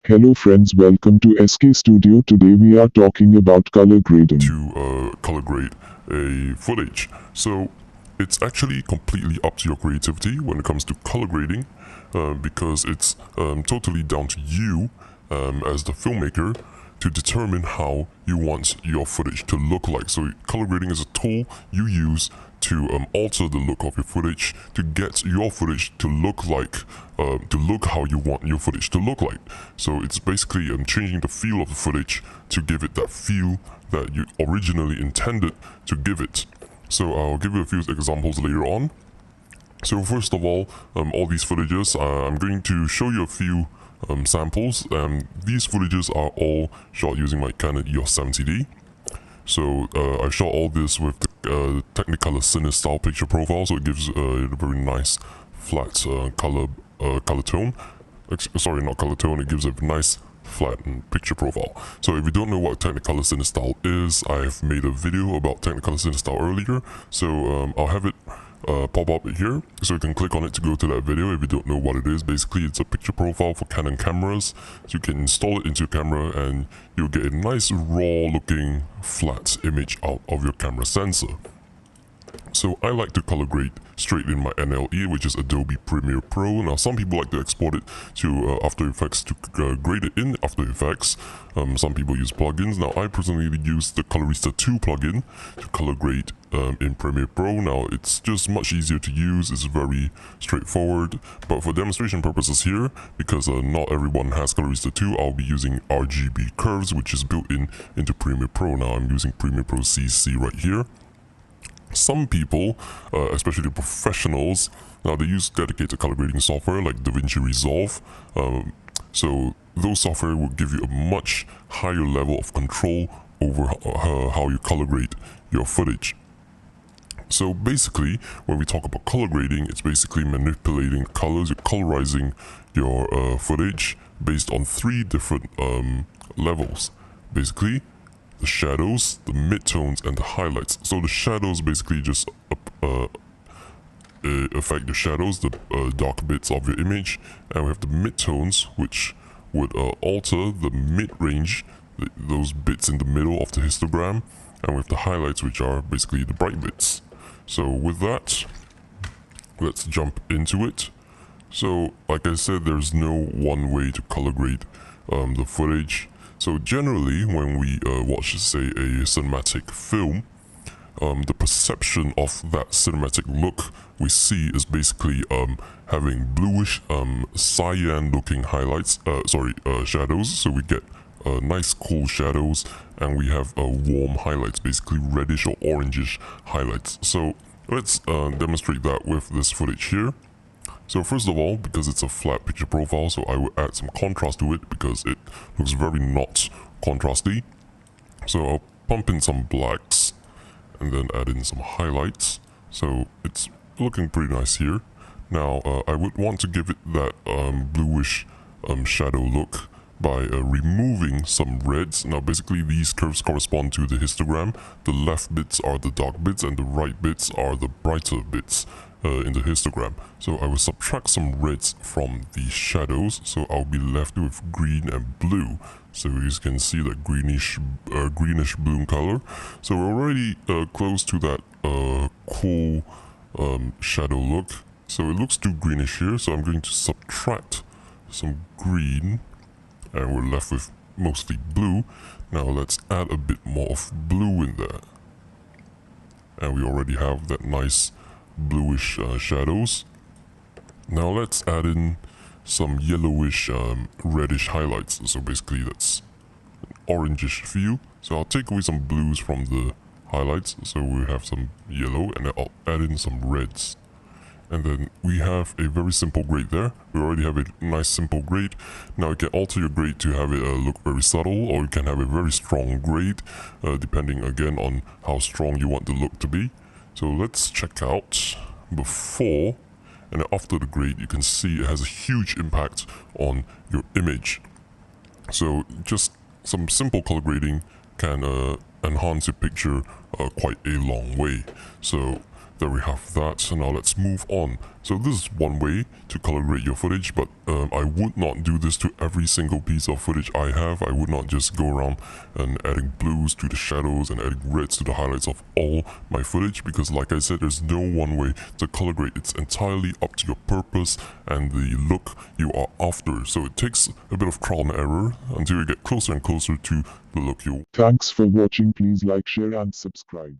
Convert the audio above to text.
Hello friends, welcome to SK Studio. Today we are talking about color grading. To color grade a footage. So it's actually completely up to your creativity when it comes to color grading, because it's totally down to you as the filmmaker to determine how you want your footage to look like. So color grading is a tool you use to alter the look of your footage to get your footage to look like to look how you want your footage to look like. So it's basically changing the feel of the footage to give it that feel that you originally intended to give it. So I'll give you a few examples later on. So first of all these footages, I'm going to show you a few samples. These footages are all shot using my Canon EOS 70D. So I shot all this with the Technicolor Cine style picture profile, so it gives a very nice flat color tone. Sorry, not color tone. It gives a nice flat picture profile. So if you don't know what Technicolor Cine style is, I've made a video about Technicolor Cine style earlier. So I'll have it pop up here, so you can click on it to go to that video. If you don't know what it is, basically it's a picture profile for Canon cameras. So you can install it into your camera and you'll get a nice raw looking flat image out of your camera sensor. So I like to color grade straight in my NLE, which is Adobe Premiere Pro. Now some people like to export it to After Effects to grade it in After Effects. Some people use plugins. Now I personally use the Colorista 2 plugin to color grade in Premiere Pro. Now it's just much easier to use, it's very straightforward. But for demonstration purposes here, because not everyone has Colorista 2, I'll be using RGB curves, which is built in into Premiere Pro. Now I'm using Premiere Pro CC right here. Some people, especially professionals, now they use dedicated color grading software like DaVinci Resolve. So those software will give you a much higher level of control over how you color grade your footage. So basically, when we talk about color grading, it's basically manipulating colors, you're colorizing your footage based on three different levels. Basically, the shadows, the midtones, and the highlights. So the shadows basically just affect the shadows, the dark bits of your image, and we have the midtones, which would alter the mid-range, those bits in the middle of the histogram, and with the highlights, which are basically the bright bits. So with that, let's jump into it. So like I said, there's no one way to color grade the footage. So generally, when we watch, say, a cinematic film, the perception of that cinematic look we see is basically having bluish, cyan-looking highlights. Shadows. So we get nice, cool shadows, and we have warm highlights, basically reddish or orangish highlights. So let's demonstrate that with this footage here. So first of all, because it's a flat picture profile, so I will add some contrast to it because it looks very not contrasty. So I'll pump in some blacks and then add in some highlights. So it's looking pretty nice here. Now I would want to give it that bluish shadow look by removing some reds. Now basically these curves correspond to the histogram. The left bits are the dark bits and the right bits are the brighter bits in the histogram. So I will subtract some reds from the shadows, so I'll be left with green and blue. So you can see that greenish blue color. So we're already close to that cool shadow look. So it looks too greenish here, so I'm going to subtract some green and we're left with mostly blue. Now let's add a bit more of blue in there. And we already have that nice bluish shadows. Now let's add in some yellowish reddish highlights. So basically that's an orangish feel. So I'll take away some blues from the highlights, so we have some yellow, and I'll add in some reds. And then we have a very simple grade there. We already have a nice simple grade. Now you can alter your grade to have it look very subtle, or you can have a very strong grade, depending again on how strong you want the look to be. So let's check out before and after the grade. You can see it has a huge impact on your image. So just some simple color grading can enhance your picture quite a long way. So There we have that. So now let's move on. So this is one way to color grade your footage, but I would not do this to every single piece of footage I have. I would not just go around and adding blues to the shadows and adding reds to the highlights of all my footage, because like I said, there's no one way to color grade. It's entirely up to your purpose and the look you are after. So it takes a bit of trial and error until you get closer and closer to the look you Thanks for watching. Please like, share and subscribe.